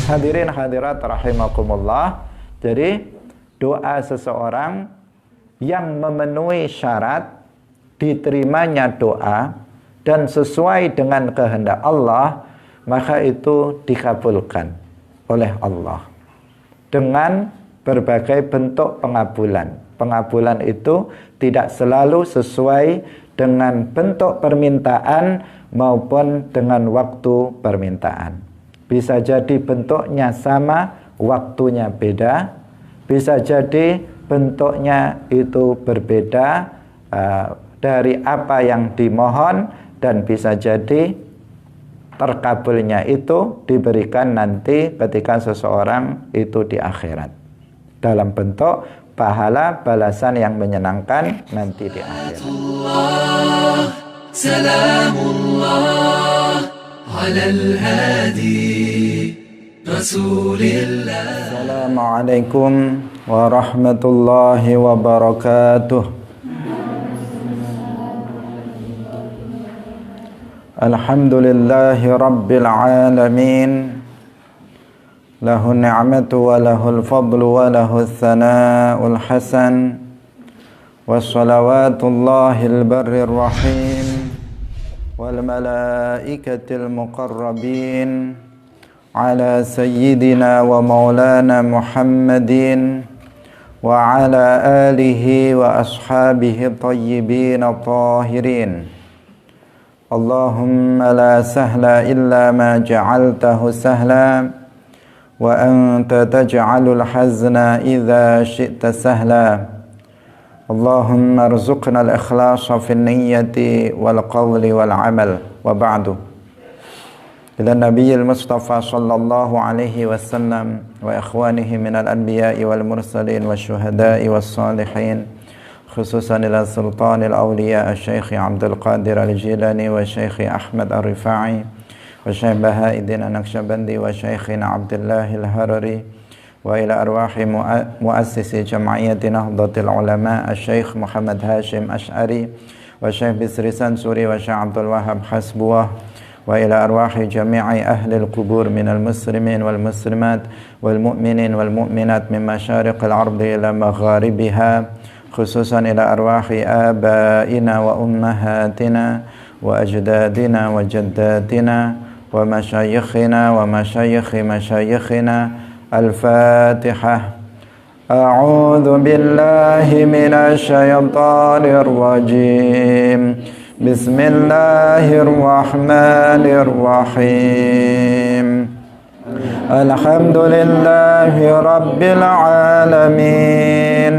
Hadirin hadirat rahimakumullah. Jadi doa seseorang yang memenuhi syarat diterimanya doa dan sesuai dengan kehendak Allah, maka itu dikabulkan oleh Allah dengan berbagai bentuk pengabulan. Pengabulan itu tidak selalu sesuai dengan bentuk permintaan maupun dengan waktu permintaan. Bisa jadi bentuknya sama, waktunya beda. Bisa jadi bentuknya itu berbeda dari apa yang dimohon, dan bisa jadi terkabulnya itu diberikan nanti ketika seseorang itu di akhirat dalam bentuk pahala balasan yang menyenangkan nanti di akhirat. Salamullah alal hadi Rasulillah. Assalamualaikum warahmatullahi wabarakatuh. Alhamdulillahi rabbil alamin. Lahu ni'matu wa lahul fadlu wa lahul thana'ul hasan. Wassalawatullahil barrir rahim wal malaikatil muqarrabin ala sayyidina wa maulana Muhammadin wa ala alihi wa ashabihi tayyibin tahirin. Allahumma la sahla illa ma ja'altahu sahla wa anta taj'alul hazna idza syi'ta sahla. Allahumma arzuqna al-ikhlasa fi niyyati wal qawli wal amal. Wa ba'du. Ila nabiyil Mustafa sallallahu alaihi wasallam wa ikhwanihi minal anbiya'i wal mursalin wasyuhada'i was salihin, khususan ila sultanil awliya Syekh Abdul Qadir Al-Jilani wa Syekh Ahmad Ar-Rifa'i wa Syekh Bahauddin An-Naqsyabandi wa Syekhina Abdullah Al-Harari wa ila arwahi muassisi jam'iyyati Nahdlatul Ulama Syekh Muhammad Hashim Asy'ari wa Syekh Bisri Sansuri wa Syekh Abdul Wahhab Hasbuwah wa ila arwahi jami'i ahli al-qubur minal muslimin wal muslimat wal mu'minin wal mu'minat min masyariqil ardi ila magharibiha, khususan ila arwahi abaina wa ummahatina wa ajdadina wa jaddatina wa masyayikhina wa masyayikhi masyayikhina. Al-Fatihah. A'udzu billahi minasy syaithanir rajim. Bismillahirrahmanirrahim. Alhamdulillahi rabbil alamin.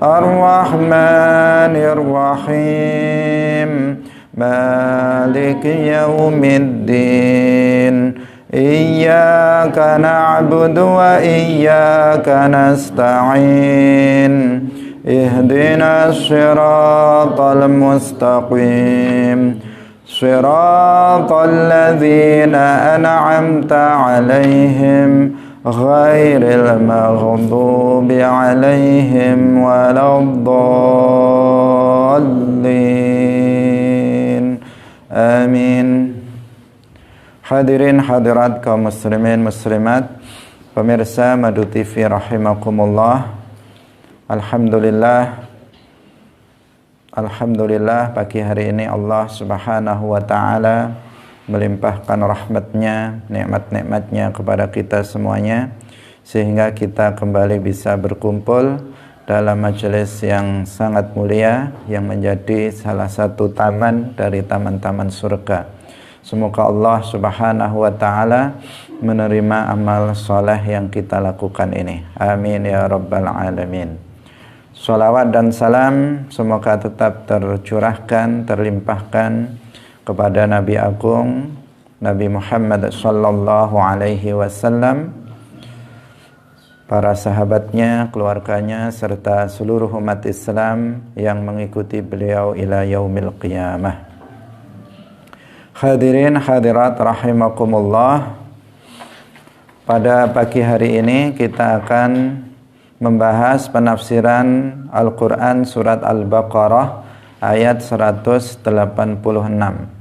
Ar-Rahmanir Rahim. Maliki yaumiddin. Iyyaka na'budu wa iyyaka nasta'in. Ihdinas siratal mustaqim. Siratal ladzina an'amta 'alaihim ghairil maghdubi 'alaihim waladdallin. Amin. Hadirin hadirat kaum muslimin muslimat, pemirsa Madu TV rahimakumullah. Alhamdulillah pagi hari ini Allah subhanahu wa ta'ala melimpahkan rahmatnya, nikmat-nikmatnya kepada kita semuanya, sehingga kita kembali bisa berkumpul dalam majelis yang sangat mulia yang menjadi salah satu taman dari taman-taman surga. Semoga Allah subhanahu wa ta'ala menerima amal soleh yang kita lakukan ini. Amin ya rabbal alamin. Salawat dan salam semoga tetap tercurahkan, terlimpahkan kepada Nabi Agung Nabi Muhammad sallallahu alaihi wasallam, para sahabatnya, keluarganya, serta seluruh umat Islam yang mengikuti beliau ila yaumil qiyamah. Hadirin hadirat rahimakumullah. Pada pagi hari ini kita akan membahas penafsiran Al-Quran surat Al-Baqarah ayat 186.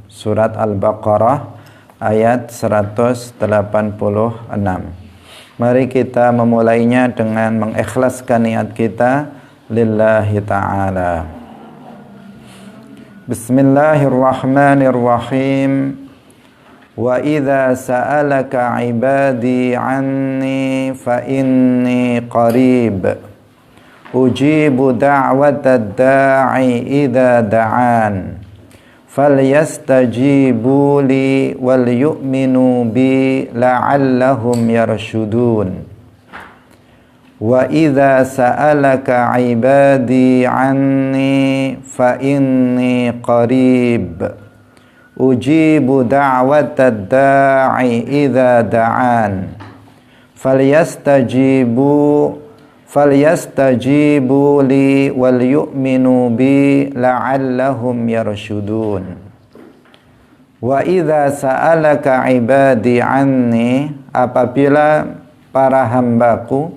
Surat Al-Baqarah ayat 186. Mari kita memulainya dengan mengikhlaskan niat kita lillahi ta'ala. Bismillahirrahmanirrahim. Wa idza sa'alaka 'ibadi 'anni fa inni qarib. Ujibu da'watad da'i idza da'an. Falyastajibu li wal yu'minu bi la'allahum yarshudun. Wa idza sa'alaka 'ibadi 'anni fa inni qarib. Ujibu da'watad da'i idza da'an. Falyastajibu li wal yu'minu bi la'allahum yarshudun. Wa idza sa'alaka 'ibadi 'anni, apabila para hambaku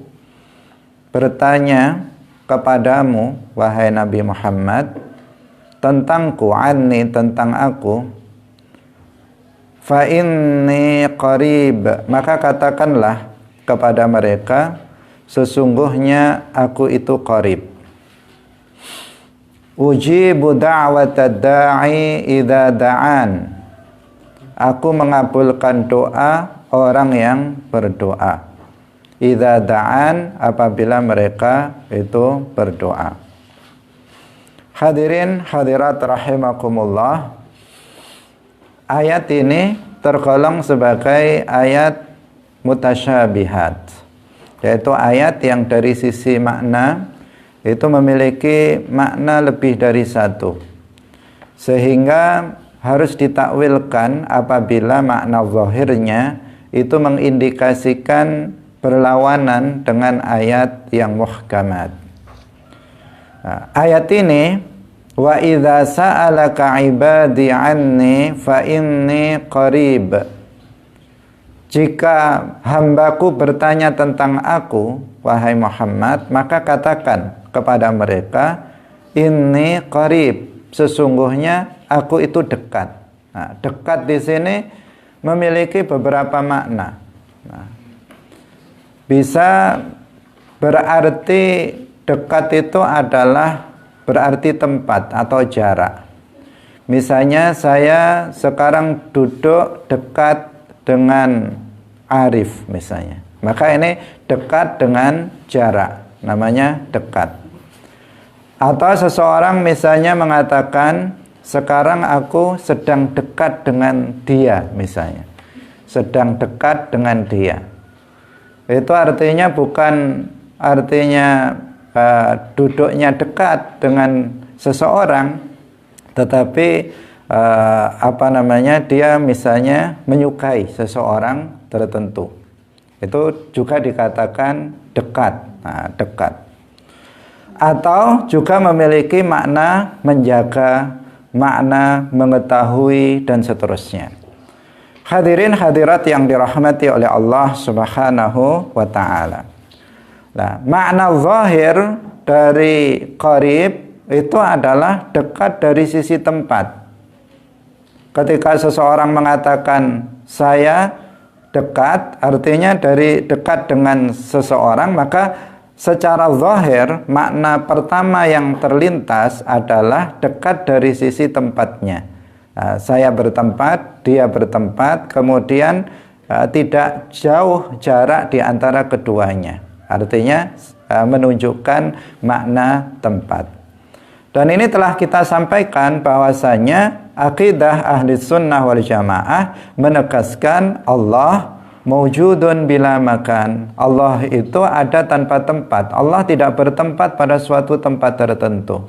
bertanya kepadamu wahai Nabi Muhammad tentangku, anni tentang aku, fa inni qarib, maka katakanlah kepada mereka sesungguhnya aku itu qarib. Ujibu da'watad da'i idza da'an, aku mengabulkan doa orang yang berdoa. Idza da'an, apabila mereka itu berdoa. Hadirin hadirat rahimakumullah, ayat ini tergolong sebagai ayat mutasyabihat, yaitu ayat yang dari sisi makna itu memiliki makna lebih dari satu, sehingga harus ditakwilkan apabila makna zahirnya itu mengindikasikan berlawanan dengan ayat yang muhkamat. Ayat ini, wa idza sa'alaka 'ibadi 'anni fa inni qarib. Jika hambaku bertanya tentang aku, wahai Muhammad, maka katakan kepada mereka, inni qarib, sesungguhnya aku itu dekat. Nah, dekat di sini memiliki beberapa makna. Bisa berarti dekat itu adalah berarti tempat atau jarak. Misalnya saya sekarang duduk dekat dengan Arif misalnya, maka ini dekat dengan jarak, namanya dekat. Atau seseorang misalnya mengatakan sekarang aku sedang dekat dengan dia misalnya, sedang dekat dengan dia. Itu artinya bukan artinya duduknya dekat dengan seseorang, tetapi dia misalnya menyukai seseorang tertentu. Itu juga dikatakan dekat. Nah, dekat. Atau juga memiliki makna menjaga, makna mengetahui, dan seterusnya. Hadirin hadirat yang dirahmati oleh Allah Subhanahu wa ta'ala. Nah, makna zahir dari qarib itu adalah dekat dari sisi tempat. Ketika seseorang mengatakan saya dekat, artinya dari dekat dengan seseorang, maka secara zahir makna pertama yang terlintas adalah dekat dari sisi tempatnya. Saya bertempat, dia bertempat, kemudian tidak jauh jarak di antara keduanya. Artinya menunjukkan makna tempat. Dan ini telah kita sampaikan bahwasanya akidah ahli sunnah wal jamaah menegaskan Allah mawjudun bila makan. Allah itu ada tanpa tempat. Allah tidak bertempat pada suatu tempat tertentu.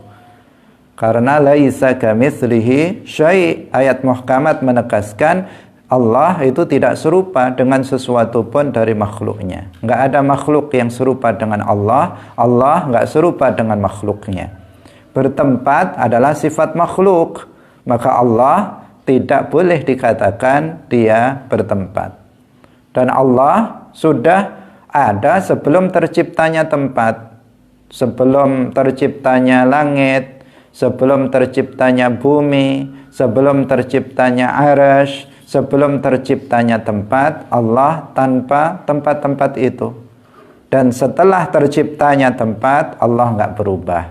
Karena laisa kamitslihi syai', ayat muhkamat menegaskan Allah itu tidak serupa dengan sesuatu pun dari makhluknya. Enggak ada makhluk yang serupa dengan Allah. Allah enggak serupa dengan makhluknya. Bertempat adalah sifat makhluk, maka Allah tidak boleh dikatakan dia bertempat. Dan Allah sudah ada sebelum terciptanya tempat, sebelum terciptanya langit, sebelum terciptanya bumi, sebelum terciptanya arasy, sebelum terciptanya tempat, Allah tanpa tempat-tempat itu. Dan setelah terciptanya tempat, Allah nggak berubah.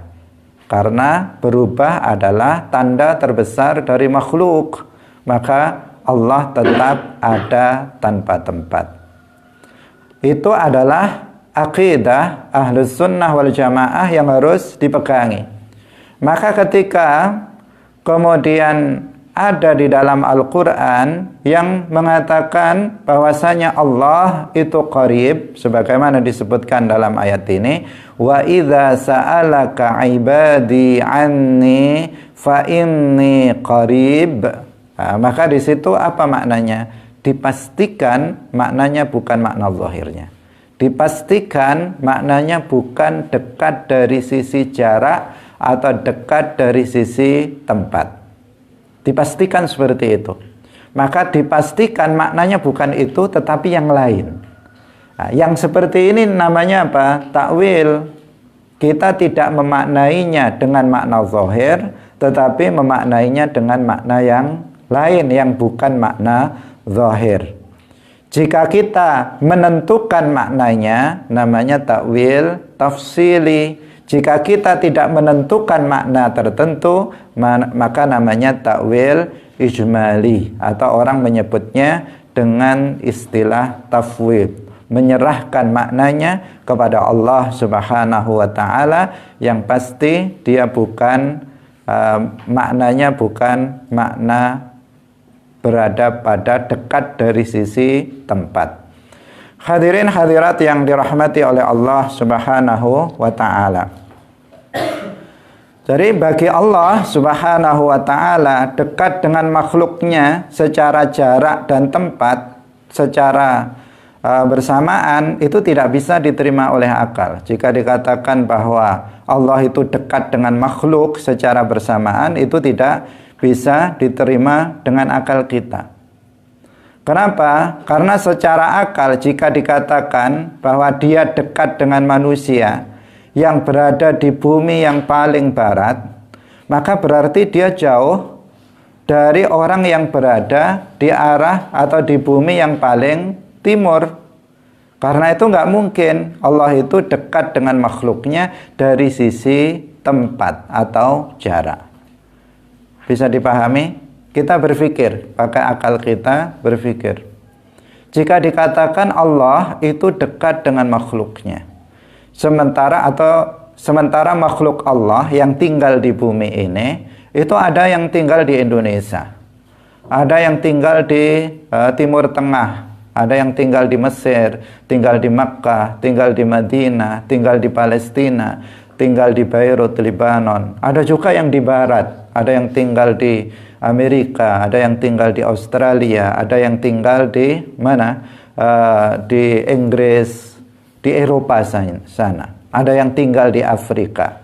Karena berubah adalah tanda terbesar dari makhluk. Maka Allah tetap ada tanpa tempat. Itu adalah akidah Ahlus Sunnah wal Jamaah yang harus dipegangi. Maka ketika kemudian ada di dalam Al-Quran yang mengatakan bahwasanya Allah itu qarib, sebagaimana disebutkan dalam ayat ini, wa idza sa'alaka ibadi anni fa inni qarib. Nah, maka di situ apa maknanya? Dipastikan maknanya bukan makna zahirnya. Dipastikan maknanya bukan dekat dari sisi jarak atau dekat dari sisi tempat. Dipastikan seperti itu. Maka dipastikan maknanya bukan itu tetapi yang lain. Nah, yang seperti ini namanya apa? Takwil. Kita tidak memaknainya dengan makna zahir, tetapi memaknainya dengan makna yang lain yang bukan makna zahir. Jika kita menentukan maknanya, namanya takwil tafsili. Jika kita tidak menentukan makna tertentu, maka namanya takwil ijmali, atau orang menyebutnya dengan istilah tafwid, menyerahkan maknanya kepada Allah Subhanahu wa taala, yang pasti dia bukan maknanya bukan makna berada pada dekat dari sisi tempat. Hadirin hadirat yang dirahmati oleh Allah Subhanahu wa taala. Jadi bagi Allah Subhanahu wa taala dekat dengan makhluknya secara jarak dan tempat, secara bersamaan, itu tidak bisa diterima oleh akal. Jika dikatakan bahwa Allah itu dekat dengan makhluk secara bersamaan, itu tidak bisa diterima dengan akal kita. Kenapa? Karena secara akal jika dikatakan bahwa dia dekat dengan manusia yang berada di bumi yang paling barat, maka berarti dia jauh dari orang yang berada di arah atau di bumi yang paling timur. Karena itu nggak mungkin Allah itu dekat dengan makhluknya dari sisi tempat atau jarak. Bisa dipahami? Kita berpikir, pakai akal kita berpikir. Jika dikatakan Allah itu dekat dengan makhluknya, sementara makhluk Allah yang tinggal di bumi ini, itu ada yang tinggal di Indonesia, ada yang tinggal di Timur Tengah, ada yang tinggal di Mesir, tinggal di Makkah, tinggal di Madinah, tinggal di Palestina, tinggal di Beirut, Lebanon. Ada juga yang di Barat, ada yang tinggal di Amerika, ada yang tinggal di Australia, ada yang tinggal di mana? Di Inggris, di Eropa sana. Ada yang tinggal di Afrika.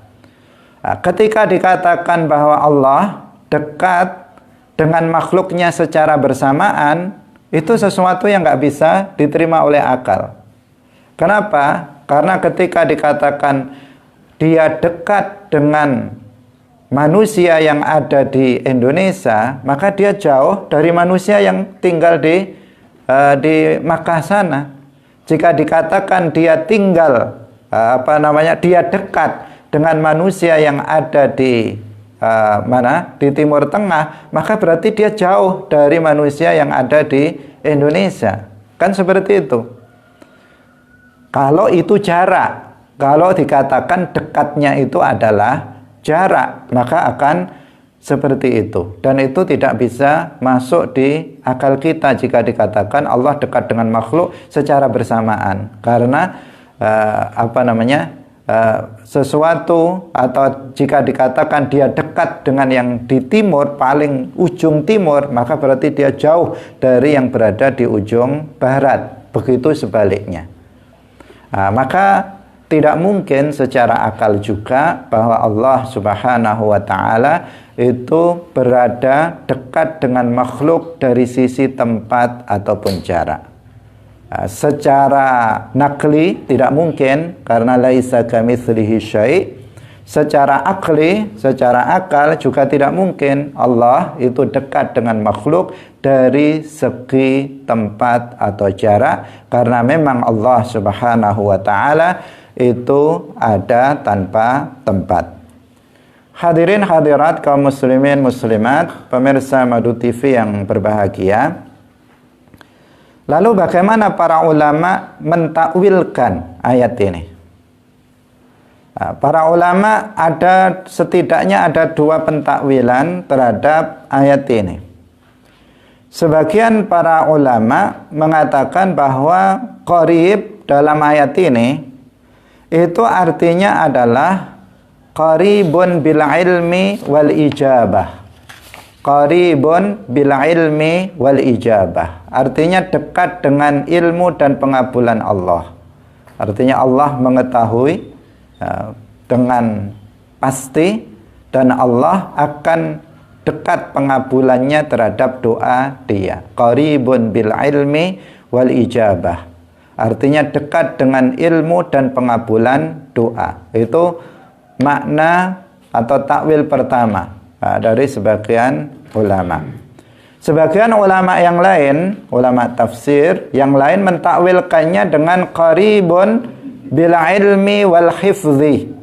Nah, ketika dikatakan bahwa Allah dekat dengan makhluknya secara bersamaan, itu sesuatu yang nggak bisa diterima oleh akal. Kenapa? Karena ketika dikatakan dia dekat dengan manusia yang ada di Indonesia, maka dia jauh dari manusia yang tinggal di Makkah sana. Jika dikatakan dia tinggal dia dekat dengan manusia yang ada di di Timur Tengah, maka berarti dia jauh dari manusia yang ada di Indonesia. Kan seperti itu. Kalau itu jarak, kalau dikatakan dekatnya itu adalah jarak, maka akan seperti itu. Dan itu tidak bisa masuk di akal kita jika dikatakan Allah dekat dengan makhluk secara bersamaan. Karena sesuatu, atau jika dikatakan dia dekat dengan yang di timur, paling ujung timur, maka berarti dia jauh dari yang berada di ujung barat. Begitu sebaliknya. Maka tidak mungkin secara akal juga bahwa Allah Subhanahu wa taala itu berada dekat dengan makhluk dari sisi tempat ataupun jarak. Secara nakli tidak mungkin, karena laisa kamitslihi syai'. secara akli, secara akal juga tidak mungkin Allah itu dekat dengan makhluk dari segi tempat atau jarak, karena memang Allah Subhanahu wa taala itu ada tanpa tempat. Hadirin hadirat kaum muslimin muslimat, pemirsa Madu TV yang berbahagia. Lalu bagaimana para ulama mentakwilkan ayat ini? Para ulama setidaknya ada dua pentakwilan terhadap ayat ini. Sebagian para ulama mengatakan bahwa qarib dalam ayat ini itu artinya adalah qaribun bil ilmi wal ijabah. Qaribun bil ilmi wal ijabah. Artinya dekat dengan ilmu dan pengabulan Allah. Artinya Allah mengetahui dengan pasti, dan Allah akan dekat pengabulannya terhadap doa dia. Qaribun bil ilmi wal ijabah. Artinya dekat dengan ilmu dan pengabulan doa. Itu makna atau takwil pertama dari sebagian ulama. Sebagian ulama yang lain, ulama tafsir yang lain mentakwilkannya dengan qaribun bil ilmi wal hifzi.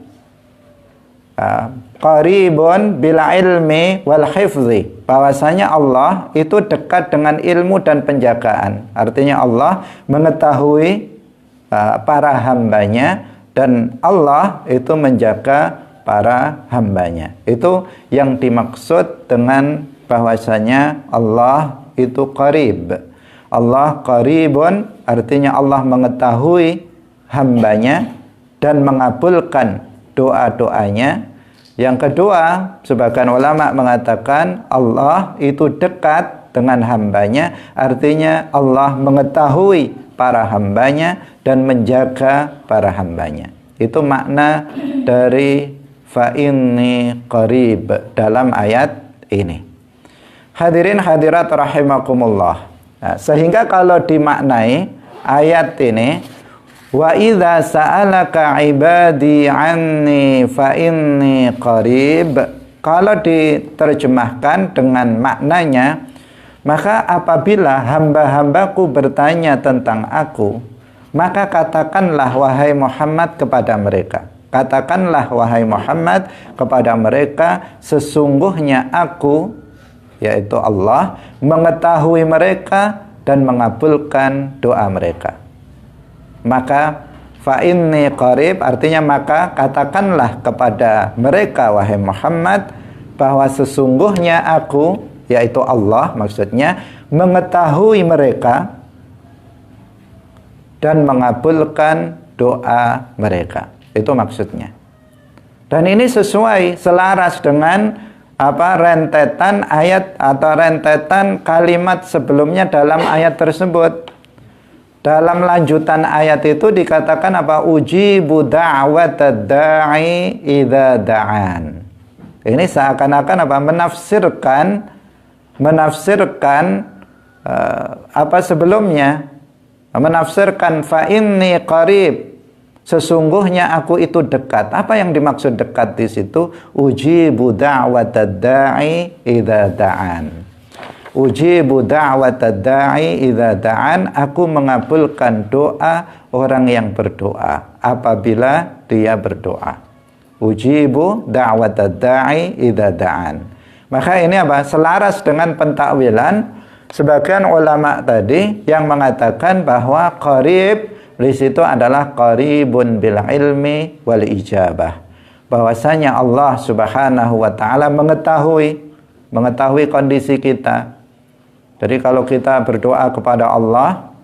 Qaribun bil ilmi wal hifzi, bahwasanya Allah itu dekat dengan ilmu dan penjagaan. Artinya Allah mengetahui para hambanya, dan Allah itu menjaga para hambanya. Itu yang dimaksud dengan bahwasanya Allah itu qarib. Allah qaribun artinya Allah mengetahui hambanya dan mengabulkan doa-doanya. Yang kedua, sebagian ulama mengatakan Allah itu dekat dengan hambanya, artinya Allah mengetahui para hambanya dan menjaga para hambanya. Itu makna dari fa inni qarib dalam ayat ini. Hadirin hadirat rahimakumullah. Sehingga kalau dimaknai ayat ini, wa idza sa'alaka ibadi anni fa inni qarib, kalau diterjemahkan dengan maknanya, maka apabila hamba-hambaku bertanya tentang aku, maka katakanlah wahai Muhammad kepada mereka. Katakanlah wahai Muhammad kepada mereka, sesungguhnya aku, yaitu Allah, mengetahui mereka dan mengabulkan doa mereka. Maka fa inni qarib artinya maka katakanlah kepada mereka wahai Muhammad bahwa sesungguhnya aku, yaitu Allah maksudnya, mengetahui mereka dan mengabulkan doa mereka. Itu maksudnya. Dan ini sesuai, selaras dengan rentetan ayat atau rentetan kalimat sebelumnya dalam ayat tersebut. Dalam lanjutan ayat itu dikatakan ujibu da'watad da'i idza da'an. Ini seakan-akan menafsirkan sebelumnya, menafsirkan fa inni qarib, sesungguhnya aku itu dekat. Apa yang dimaksud dekat di situ? Ujibu da'watad da'i idza da'an. Ujibu da'watad da'i idza da'an, aku mengabulkan doa orang yang berdoa apabila dia berdoa. Ujibu da'watad da'i idza da'an. Maka ini selaras dengan pentakwilan sebagian ulama tadi yang mengatakan bahwa qarib di situ adalah qaribun bil ilmi wal ijabah. Bahwasanya Allah Subhanahu wa taala mengetahui kondisi kita. Jadi kalau kita berdoa kepada Allah,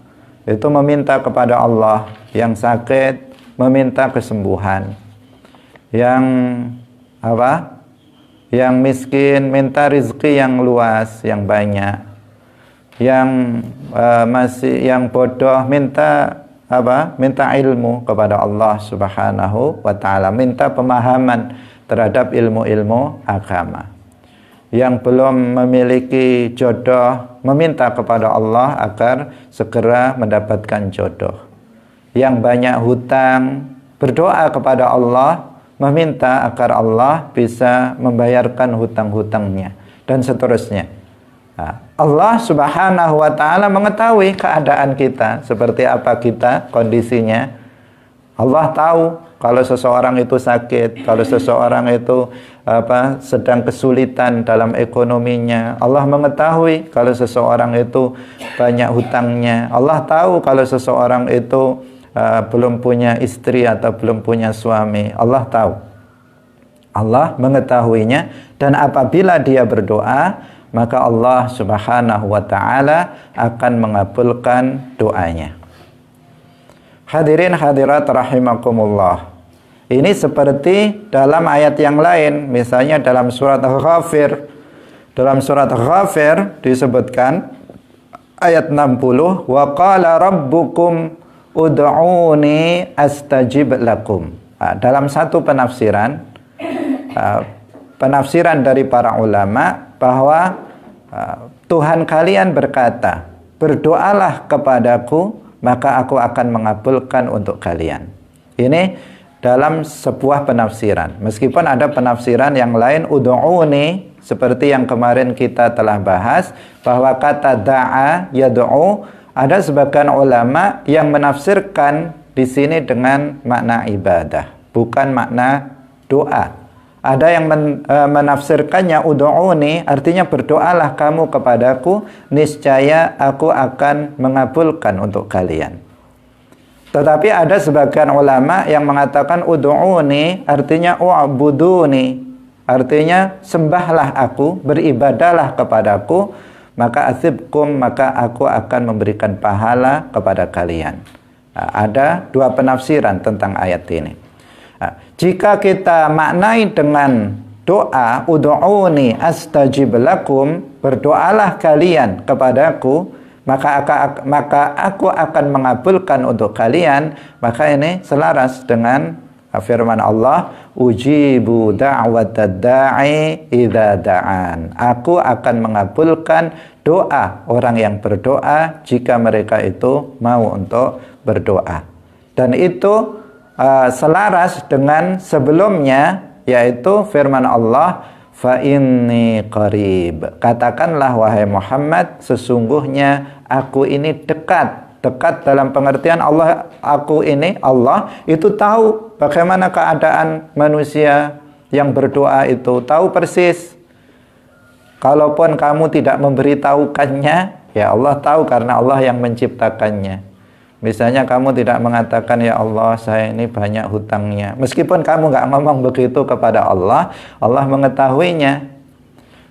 itu meminta kepada Allah, yang sakit meminta kesembuhan, yang yang miskin minta rizki yang luas, yang banyak, yang yang bodoh minta ilmu kepada Allah Subhanahu wa taala, minta pemahaman terhadap ilmu-ilmu agama. Yang belum memiliki jodoh meminta kepada Allah agar segera mendapatkan jodoh. Yang banyak hutang berdoa kepada Allah meminta agar Allah bisa membayarkan hutang-hutangnya dan seterusnya. Allah Subhanahu wa taala mengetahui keadaan kita, seperti apa kita kondisinya. Allah tahu kalau seseorang itu sakit, kalau seseorang itu sedang kesulitan dalam ekonominya. Allah mengetahui kalau seseorang itu banyak hutangnya. Allah tahu kalau seseorang itu belum punya istri atau belum punya suami. Allah tahu. Allah mengetahuinya, dan apabila dia berdoa, maka Allah Subhanahu wa taala akan mengabulkan doanya. Hadirin hadirat rahimakumullah. Ini seperti dalam ayat yang lain, misalnya dalam surat Ghafir. Dalam surat Ghafir disebutkan ayat 60, wa qala rabbukum ud'uni astajib lakum. Dalam satu penafsiran dari para ulama bahwa Tuhan kalian berkata, berdoalah kepadaku, maka aku akan mengabulkan untuk kalian. Ini dalam sebuah penafsiran. Meskipun ada penafsiran yang lain, ud'uni, seperti yang kemarin kita telah bahas, bahwa kata da'a, yad'u, ada sebagian ulama yang menafsirkan di sini dengan makna ibadah, bukan makna doa. Ada yang menafsirkannya ud'uni, artinya berdoalah kamu kepadaku, niscaya aku akan mengabulkan untuk kalian. Tetapi ada sebagian ulama yang mengatakan ud'uni artinya u'buduni, artinya sembahlah aku, beribadahlah kepadaku, maka asibkum, maka aku akan memberikan pahala kepada kalian. Ada dua penafsiran tentang ayat ini. Jika kita maknai dengan doa, ud'uni astajib lakum, berdoalah kalian kepadaku, maka aku akan mengabulkan untuk kalian, maka ini selaras dengan firman Allah, ujibu da'watad da'i idza da'an. Aku akan mengabulkan doa orang yang berdoa jika mereka itu mau untuk berdoa. Dan itu selaras dengan sebelumnya, yaitu firman Allah, fa inni qarib. Katakanlah wahai Muhammad, sesungguhnya aku ini dekat. Dekat dalam pengertian aku ini, Allah itu tahu bagaimana keadaan manusia yang berdoa itu, tahu persis. Kalaupun kamu tidak memberitahukannya, ya Allah tahu karena Allah yang menciptakannya. Misalnya kamu tidak mengatakan, ya Allah saya ini banyak hutangnya. Meskipun kamu nggak ngomong begitu kepada Allah, Allah mengetahuinya.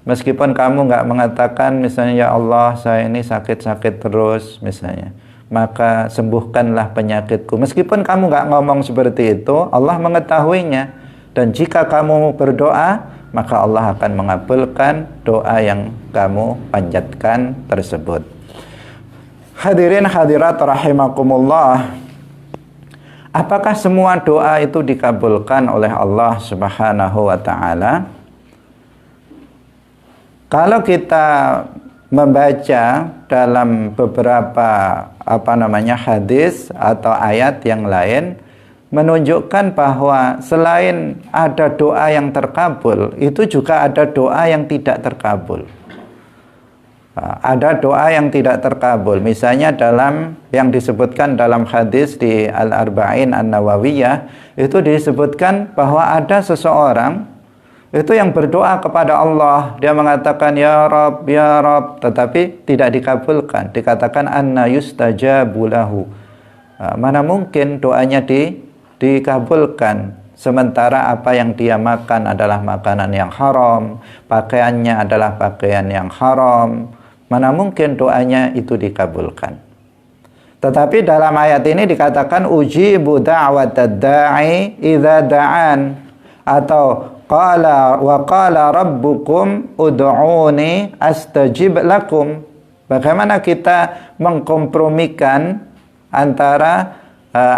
Meskipun kamu nggak mengatakan misalnya, ya Allah saya ini sakit-sakit terus misalnya, maka sembuhkanlah penyakitku. Meskipun kamu nggak ngomong seperti itu, Allah mengetahuinya. Dan jika kamu berdoa, maka Allah akan mengabulkan doa yang kamu panjatkan tersebut. Hadirin hadirat rahimakumullah. Apakah semua doa itu dikabulkan oleh Allah Subhanahu wa taala? Kalau kita membaca dalam beberapa hadis atau ayat yang lain, menunjukkan bahwa selain ada doa yang terkabul, itu juga ada doa yang tidak terkabul. Ada doa yang tidak terkabul. Misalnya dalam yang disebutkan dalam hadis di Al-Arba'in An-Nawawiyah, itu disebutkan bahwa ada seseorang itu yang berdoa kepada Allah. Dia mengatakan ya Rabb, ya Rabb, tetapi tidak dikabulkan. Dikatakan anna yustajabu lahu. Mana mungkin doanya dikabulkan, sementara apa yang dia makan adalah makanan yang haram, pakaiannya adalah pakaian yang haram. Mana mungkin doanya itu dikabulkan. Tetapi dalam ayat ini dikatakan ujibu da'watad da'i idza da'an, atau qala rabbukum ud'uni astajib lakum. Bagaimana kita mengkompromikan antara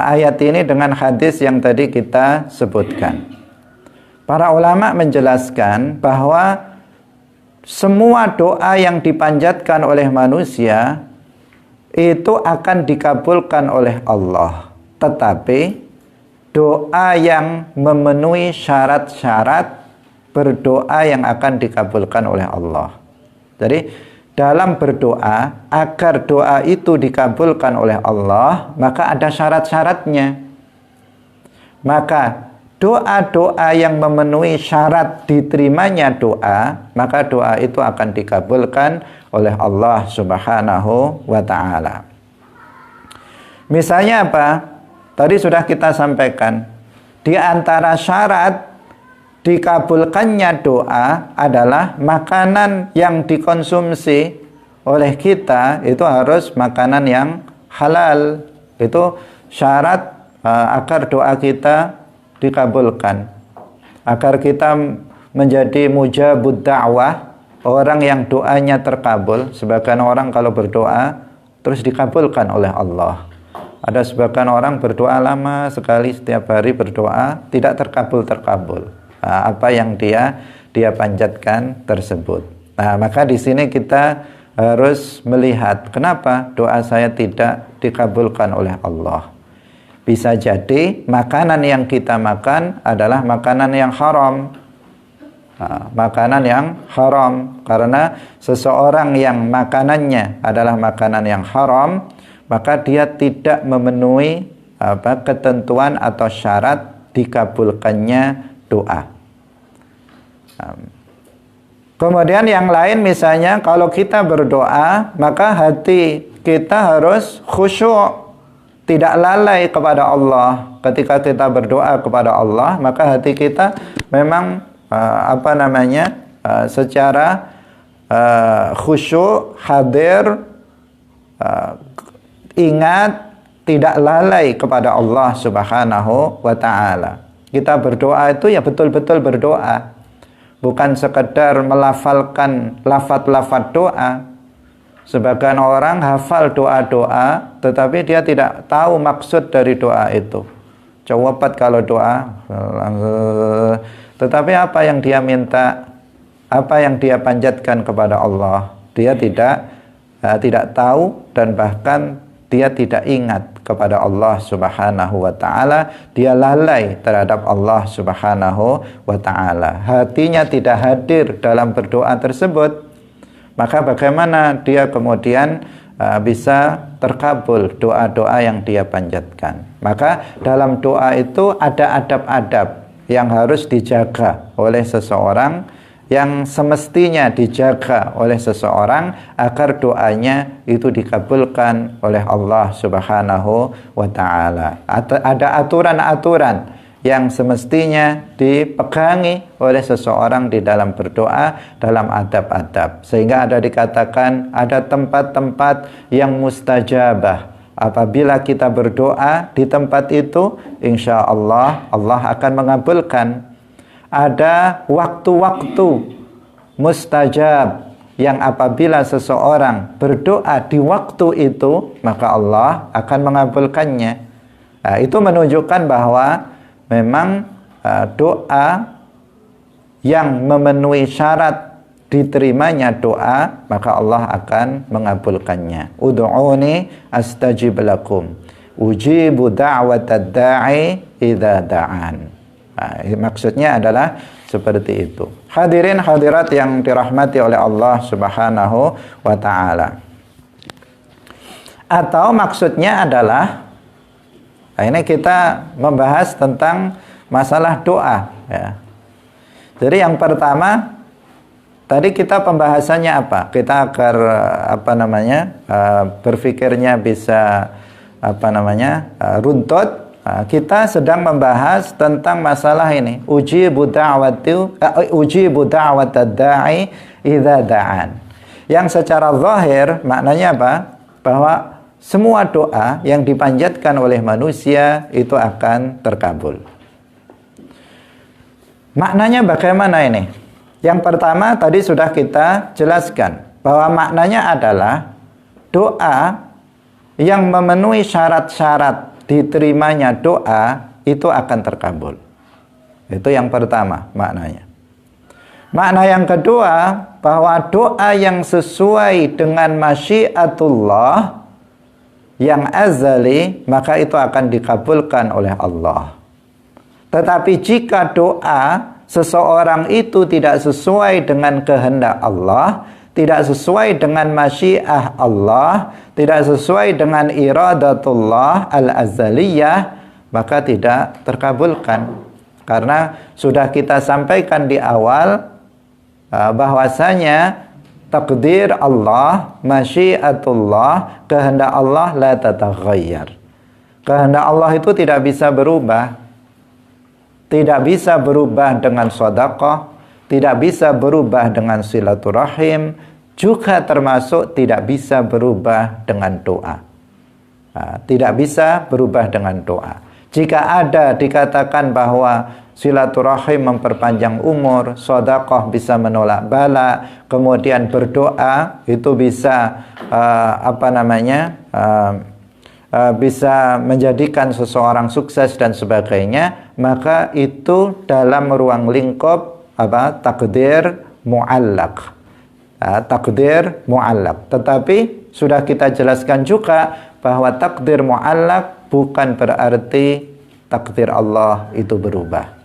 ayat ini dengan hadis yang tadi kita sebutkan? Para ulama menjelaskan bahwa semua doa yang dipanjatkan oleh manusia itu akan dikabulkan oleh Allah. Tetapi doa yang memenuhi syarat-syarat berdoa yang akan dikabulkan oleh Allah. Jadi dalam berdoa, agar doa itu dikabulkan oleh Allah, maka ada syarat-syaratnya. Maka doa-doa yang memenuhi syarat diterimanya doa, maka doa itu akan dikabulkan oleh Allah Subhanahu wa ta'ala. Misalnya apa? Tadi sudah kita sampaikan, di antara syarat dikabulkannya doa adalah makanan yang dikonsumsi oleh kita itu harus makanan yang halal. Itu syarat agar doa kita dikabulkan, agar kita menjadi mujabud da'wah, orang yang doanya terkabul. Sebagian orang kalau berdoa terus dikabulkan oleh Allah. Ada sebagian orang berdoa lama sekali, setiap hari berdoa tidak terkabul. Apa yang dia panjatkan tersebut. Nah, maka di sini kita harus melihat kenapa doa saya tidak dikabulkan oleh Allah. Bisa jadi makanan yang kita makan adalah makanan yang haram. Makanan yang haram, karena seseorang yang makanannya adalah makanan yang haram, maka dia tidak memenuhi ketentuan atau syarat dikabulkannya doa. Kemudian yang lain, misalnya kalau kita berdoa, maka hati kita harus khusyuk, tidak lalai kepada Allah. Ketika kita berdoa kepada Allah, maka hati kita memang secara khusyuk, hadir, ingat, tidak lalai kepada Allah Subhanahu wa ta'ala. Kita berdoa itu ya betul-betul berdoa, bukan sekedar melafalkan lafaz-lafaz doa. Sebagian orang hafal doa-doa, tetapi dia tidak tahu maksud dari doa itu. Cepat kalau doa, tetapi apa yang dia minta, apa yang dia panjatkan kepada Allah, dia tidak tahu, dan bahkan dia tidak ingat kepada Allah Subhanahu wa ta'ala. Dia lalai terhadap Allah Subhanahu wa ta'ala. Hatinya tidak hadir dalam berdoa tersebut. Maka bagaimana dia kemudian bisa terkabul doa-doa yang dia panjatkan? Maka dalam doa itu ada adab-adab yang harus dijaga oleh seseorang, yang semestinya dijaga oleh seseorang agar doanya itu dikabulkan oleh Allah Subhanahu wa ta'ala. Ada aturan-aturan yang semestinya dipegangi oleh seseorang di dalam berdoa, dalam adab-adab. Sehingga ada dikatakan ada tempat-tempat yang mustajabah. Apabila kita berdoa di tempat itu, insya Allah, Allah akan mengabulkan. Ada waktu-waktu mustajab yang apabila seseorang berdoa di waktu itu, maka Allah akan mengabulkannya. Nah, itu menunjukkan bahwa memang doa yang memenuhi syarat diterimanya doa, maka Allah akan mengabulkannya. Ud'uni astajib lakum, ujibu da'watad da'i idza da'an. Nah, maksudnya adalah seperti itu. Hadirin hadirat yang dirahmati oleh Allah Subhanahu wa ta'ala. Atau maksudnya adalah, nah ini kita membahas tentang masalah doa ya. Jadi yang pertama, tadi kita pembahasannya apa? Kita agar berpikirnya bisa runtut. Kita sedang membahas tentang masalah ini, ujibu da'watad da'i idza da'an. Yang secara zahir maknanya apa? Bahwa semua doa yang dipanjatkan oleh manusia itu akan terkabul. Maknanya bagaimana ini? Yang pertama tadi sudah kita jelaskan bahwa maknanya adalah doa yang memenuhi syarat-syarat diterimanya doa itu akan terkabul. Itu yang pertama maknanya. Makna yang kedua, bahwa doa yang sesuai dengan masyiatullah yang azali, maka itu akan dikabulkan oleh Allah. Tetapi jika doa seseorang itu tidak sesuai dengan kehendak Allah, tidak sesuai dengan masyiah Allah, tidak sesuai dengan iradatullah al-azaliyah, maka tidak terkabulkan. Karena sudah kita sampaikan di awal bahwasanya takdir Allah, masyiatullah, kehendak Allah la tataghayyar. Kehendak Allah itu tidak bisa berubah. Tidak bisa berubah dengan sedekah, tidak bisa berubah dengan silaturahim, juga termasuk tidak bisa berubah dengan doa. Tidak bisa berubah dengan doa. Jika ada dikatakan bahwa silaturahim memperpanjang umur, sedekah bisa menolak bala, kemudian berdoa itu bisa bisa menjadikan seseorang sukses dan sebagainya, maka itu dalam ruang lingkup takdir mu'allaq. Takdir mu'allaq. Tetapi sudah kita jelaskan juga bahwa takdir mu'allaq bukan berarti takdir Allah itu berubah.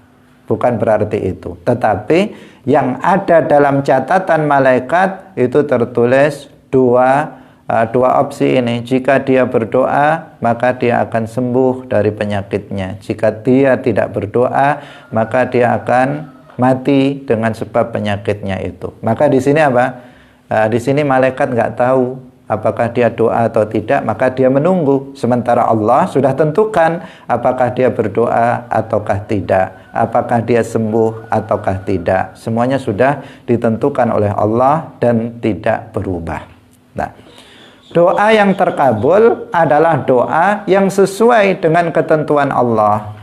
Bukan berarti itu. Tetapi yang ada dalam catatan malaikat itu tertulis dua opsi ini. Jika dia berdoa, maka dia akan sembuh dari penyakitnya. Jika dia tidak berdoa, maka dia akan mati dengan sebab penyakitnya itu. Maka di sini apa? Di sini malaikat nggak tahu apakah dia doa atau tidak, maka dia menunggu. Sementara Allah sudah tentukan apakah dia berdoa ataukah tidak, apakah dia sembuh ataukah tidak. Semuanya sudah ditentukan oleh Allah dan tidak berubah. Nah, doa yang terkabul adalah doa yang sesuai dengan ketentuan Allah,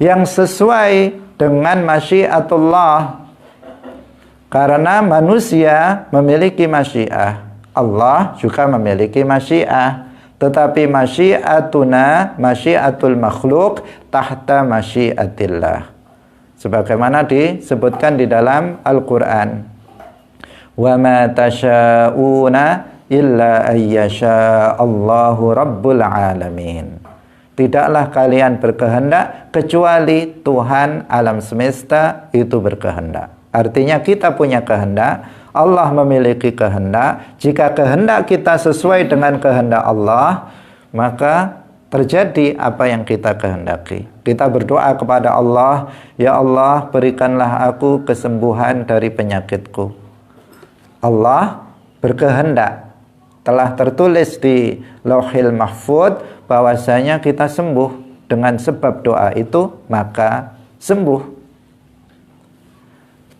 yang sesuai dengan masyiatullah. Karena manusia memiliki masyiah, Allah juga memiliki masyiah. Tetapi masyiatuna, masyiatul makhluk tahta masyiatillah. Sebagaimana disebutkan di dalam Al-Quran. Wa ma tasha'una illa ayyasha Allahu rabbul alamin. Tidaklah kalian berkehendak kecuali Tuhan alam semesta itu berkehendak. Artinya kita punya kehendak, Allah memiliki kehendak. Jika kehendak kita sesuai dengan kehendak Allah, maka terjadi apa yang kita kehendaki. Kita berdoa kepada Allah, ya Allah berikanlah aku kesembuhan dari penyakitku. Allah berkehendak. Telah tertulis di Lauhil Mahfuz bahwasanya kita sembuh dengan sebab doa itu, maka sembuh.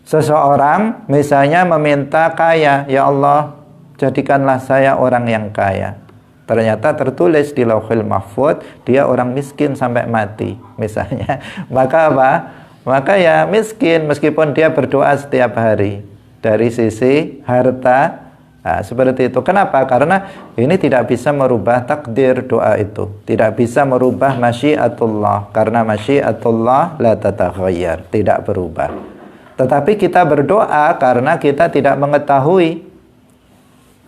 Seseorang misalnya meminta kaya, ya Allah jadikanlah saya orang yang kaya. Ternyata tertulis di Lauhil Mahfuz dia orang miskin sampai mati misalnya. Maka apa? Maka ya miskin meskipun dia berdoa setiap hari. Dari sisi harta seperti itu. Kenapa? Karena ini tidak bisa merubah takdir doa itu. Tidak bisa merubah masyiatullah. Karena masyiatullah la tataghayyar, tidak berubah. Tetapi kita berdoa karena kita tidak mengetahui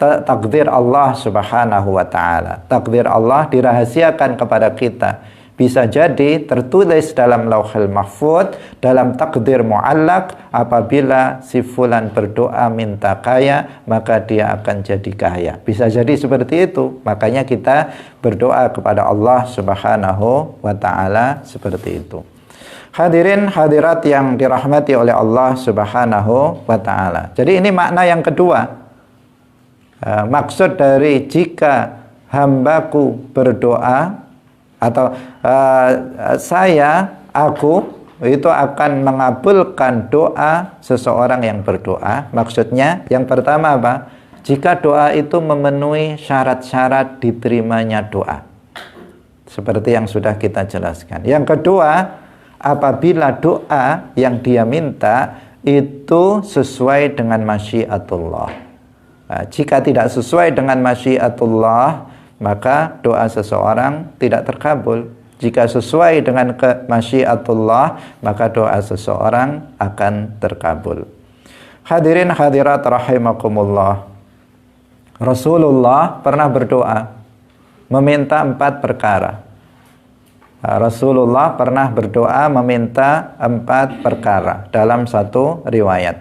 takdir Allah subhanahu wa ta'ala. Takdir Allah dirahasiakan kepada kita. Bisa jadi tertulis dalam Lauhil Mahfuz, dalam takdir mu'allaq, apabila si fulan berdoa minta kaya, maka dia akan jadi kaya. Bisa jadi seperti itu. Makanya kita berdoa kepada Allah subhanahu wa ta'ala seperti itu. Hadirin hadirat yang dirahmati oleh Allah subhanahu wa ta'ala. Jadi ini makna yang kedua. Maksud dari jika hambaku berdoa atau aku itu akan mengabulkan doa seseorang yang berdoa. Maksudnya yang pertama apa? Jika doa itu memenuhi syarat-syarat diterimanya doa. Seperti yang sudah kita jelaskan. Yang kedua, apabila doa yang dia minta itu sesuai dengan masyiatullah. Jika tidak sesuai dengan masyiatullah, maka doa seseorang tidak terkabul. Jika sesuai dengan masyiatullah, maka doa seseorang akan terkabul. Hadirin hadirat rahimakumullah. Rasulullah pernah berdoa meminta 4 perkara. Rasulullah pernah berdoa meminta 4 perkara dalam satu riwayat.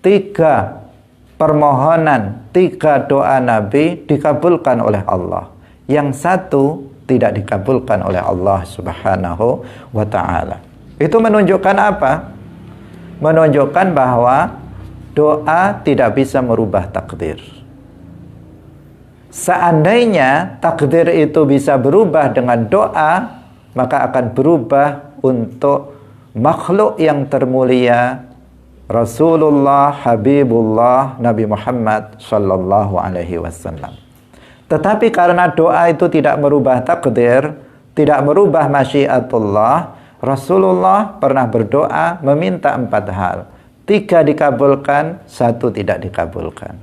3 permohonan, 3 doa Nabi dikabulkan oleh Allah. Yang 1 tidak dikabulkan oleh Allah Subhanahu wa ta'ala. Itu menunjukkan apa? Menunjukkan bahwa doa tidak bisa merubah takdir. Seandainya takdir itu bisa berubah dengan doa, maka akan berubah untuk makhluk yang termulia, Rasulullah, Habibullah, Nabi Muhammad sallallahu alaihi wasallam. Tetapi karena doa itu tidak merubah takdir, tidak merubah masyiatullah, Rasulullah pernah berdoa meminta 4 hal. 3 dikabulkan, 1 tidak dikabulkan.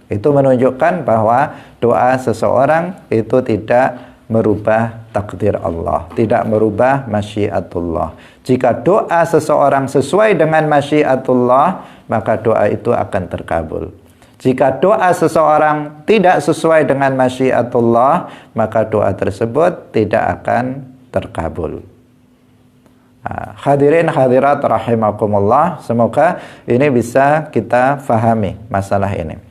Itu menunjukkan bahwa doa seseorang itu tidak merubah takdir Allah, tidak merubah masyiatullah. Jika doa seseorang sesuai dengan masyiatullah, maka doa itu akan terkabul. Jika doa seseorang tidak sesuai dengan masyiatullah, maka doa tersebut tidak akan terkabul. Hadirin hadirat rahimakumullah, semoga ini bisa kita fahami masalah ini.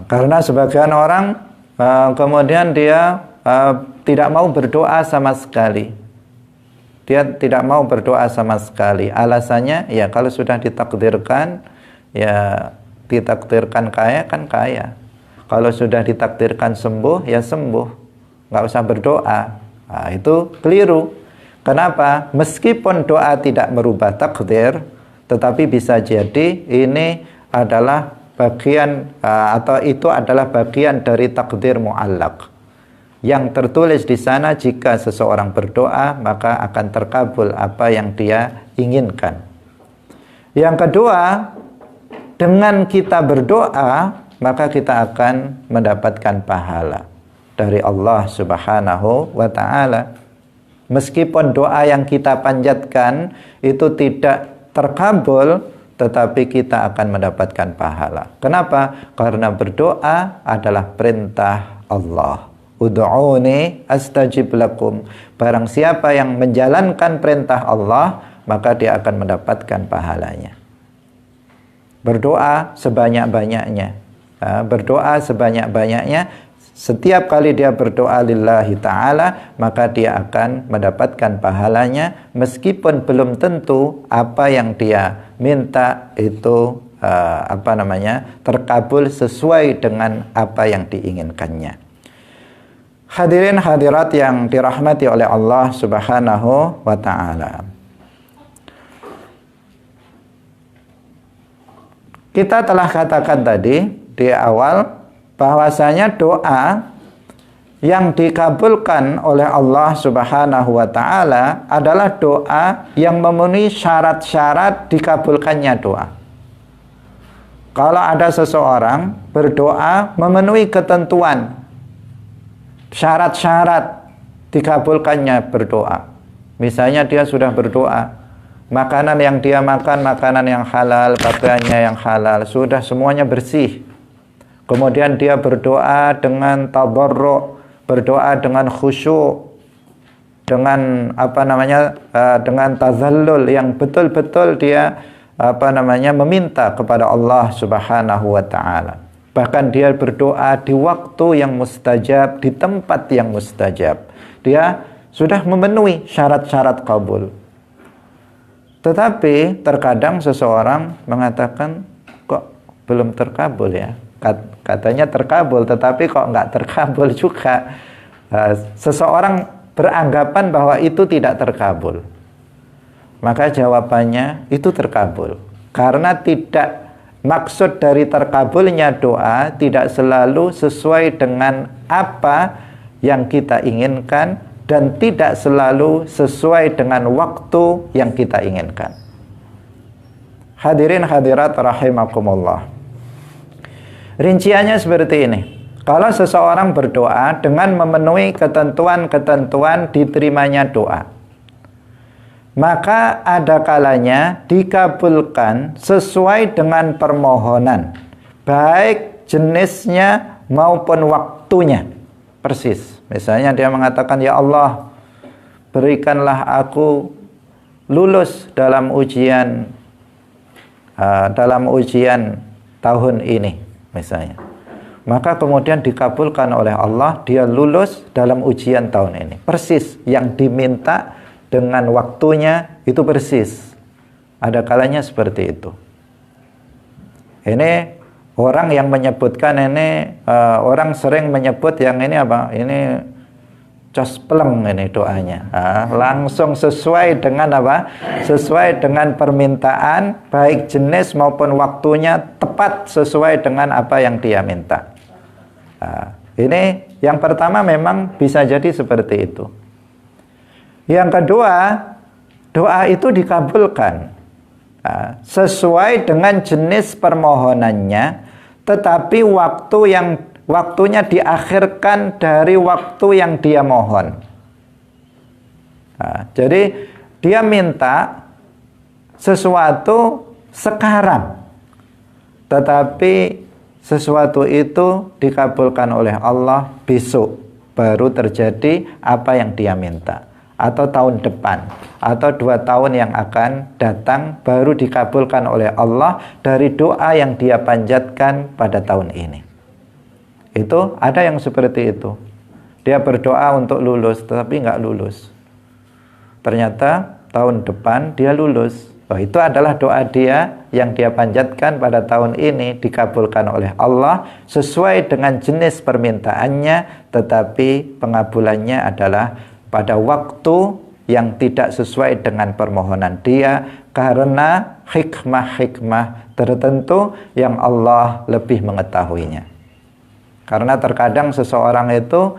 Karena sebagian orang kemudian dia tidak mau berdoa sama sekali. Dia tidak mau berdoa sama sekali. Alasannya ya kalau sudah ditakdirkan, ya ditakdirkan kaya kan kaya. Kalau sudah ditakdirkan sembuh ya sembuh. Nggak usah berdoa. Nah, itu keliru. Kenapa? Meskipun doa tidak merubah takdir, tetapi bisa jadi ini adalah bagian atau itu adalah bagian dari takdir mu'allaq. Yang tertulis di sana, jika seseorang berdoa maka akan terkabul apa yang dia inginkan. Yang kedua, dengan kita berdoa maka kita akan mendapatkan pahala dari Allah Subhanahu wa ta'ala. Meskipun doa yang kita panjatkan itu tidak terkabul, tetapi kita akan mendapatkan pahala. Kenapa? Karena berdoa adalah perintah Allah. Ud'uni astajib lakum. Barang siapa yang menjalankan perintah Allah, maka dia akan mendapatkan pahalanya. Berdoa sebanyak-banyaknya. Berdoa sebanyak-banyaknya. Setiap kali dia berdoa lillahi ta'ala, maka dia akan mendapatkan pahalanya, meskipun belum tentu apa yang dia minta itu terkabul sesuai dengan apa yang diinginkannya. Hadirin hadirat yang dirahmati oleh Allah Subhanahu wa ta'ala. Kita telah katakan tadi di awal bahwasanya doa yang dikabulkan oleh Allah Subhanahu wa ta'ala adalah doa yang memenuhi syarat-syarat dikabulkannya doa. Kalau ada seseorang berdoa memenuhi ketentuan, syarat-syarat dikabulkannya berdoa. Misalnya dia sudah berdoa, makanan yang dia makan makanan yang halal, pakaiannya yang halal, sudah semuanya bersih. Kemudian dia berdoa dengan tadarru', berdoa dengan khusyuk, dengan dengan tazallul, yang betul-betul dia meminta kepada Allah Subhanahu wa ta'ala. Bahkan dia berdoa di waktu yang mustajab, di tempat yang mustajab. Dia sudah memenuhi syarat-syarat kabul. Tetapi terkadang seseorang mengatakan, kok belum terkabul ya? Katanya terkabul, tetapi kok nggak terkabul juga. Seseorang beranggapan bahwa itu tidak terkabul. Maka jawabannya itu terkabul. Karena maksud dari terkabulnya doa tidak selalu sesuai dengan apa yang kita inginkan, dan tidak selalu sesuai dengan waktu yang kita inginkan. Hadirin hadirat rahimakumullah. Rinciannya seperti ini. Kalau seseorang berdoa dengan memenuhi ketentuan-ketentuan diterimanya doa, maka ada kalanya dikabulkan sesuai dengan permohonan, baik jenisnya maupun waktunya. Persis. Misalnya dia mengatakan, ya Allah, berikanlah aku lulus dalam ujian tahun ini misalnya. Maka kemudian dikabulkan oleh Allah, dia lulus dalam ujian tahun ini. Persis yang diminta dengan waktunya itu persis. Ada kalanya seperti itu. Ini orang yang menyebutkan ini, orang sering menyebut yang ini apa? Ini cospleng ini doanya. Langsung sesuai dengan apa? Sesuai dengan permintaan, baik jenis maupun waktunya tepat sesuai dengan apa yang dia minta. Ini yang pertama memang bisa jadi seperti itu. Yang kedua, doa itu dikabulkan sesuai dengan jenis permohonannya, tetapi waktunya diakhirkan dari waktu yang dia mohon. Jadi dia minta sesuatu sekarang, tetapi sesuatu itu dikabulkan oleh Allah besok, baru terjadi apa yang dia minta, atau tahun depan, atau 2 tahun yang akan datang, baru dikabulkan oleh Allah dari doa yang dia panjatkan pada tahun ini. Itu ada yang seperti itu. Dia berdoa untuk lulus, tetapi nggak lulus. Ternyata tahun depan dia lulus. Itu adalah doa dia yang dia panjatkan pada tahun ini dikabulkan oleh Allah sesuai dengan jenis permintaannya, tetapi pengabulannya adalah pada waktu yang tidak sesuai dengan permohonan dia, karena hikmah-hikmah tertentu yang Allah lebih mengetahuinya. Karena terkadang seseorang itu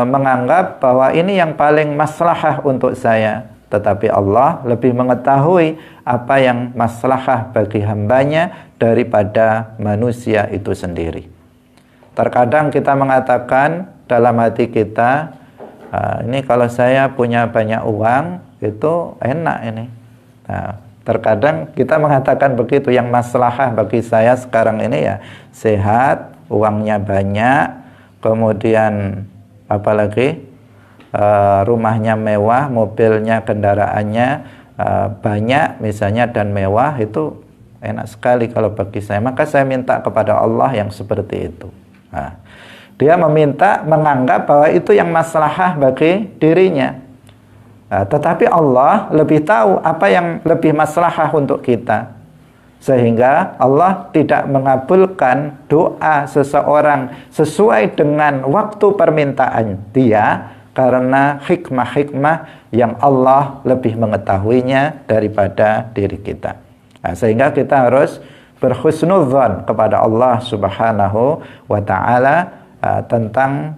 menganggap bahwa ini yang paling maslahah untuk saya, tetapi Allah lebih mengetahui apa yang maslahah bagi hambanya daripada manusia itu sendiri. Terkadang kita mengatakan dalam hati kita, ini kalau saya punya banyak uang, itu enak ini. Terkadang kita mengatakan begitu, yang maslahah bagi saya sekarang ini ya sehat, uangnya banyak, kemudian apalagi rumahnya mewah, mobilnya, kendaraannya banyak misalnya dan mewah, itu enak sekali kalau bagi saya. Maka saya minta kepada Allah yang seperti itu. Dia menganggap bahwa itu yang maslahah bagi dirinya. Tetapi Allah lebih tahu apa yang lebih maslahah untuk kita, sehingga Allah tidak mengabulkan doa seseorang sesuai dengan waktu permintaan dia, karena hikmah-hikmah yang Allah lebih mengetahuinya daripada diri kita. Sehingga kita harus berhusnudzon kepada Allah Subhanahu wa ta'ala tentang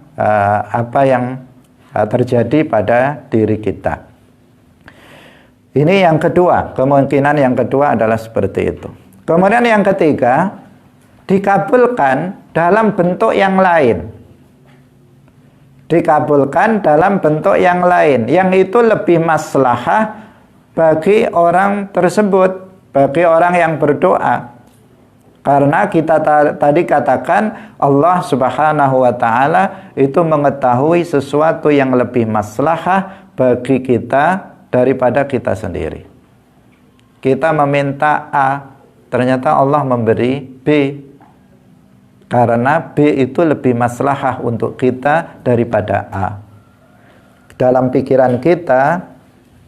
apa yang terjadi pada diri kita. Ini yang kedua, kemungkinan yang kedua adalah seperti itu. Kemudian yang ketiga, dikabulkan dalam bentuk yang lain. Dikabulkan dalam bentuk yang lain, yang itu lebih maslahah bagi orang tersebut, bagi orang yang berdoa. Karena kita tadi katakan Allah Subhanahu wa ta'ala itu mengetahui sesuatu yang lebih maslahah bagi kita daripada kita sendiri. Kita meminta A, ternyata Allah memberi B, karena B itu lebih maslahah untuk kita daripada A. Dalam pikiran kita,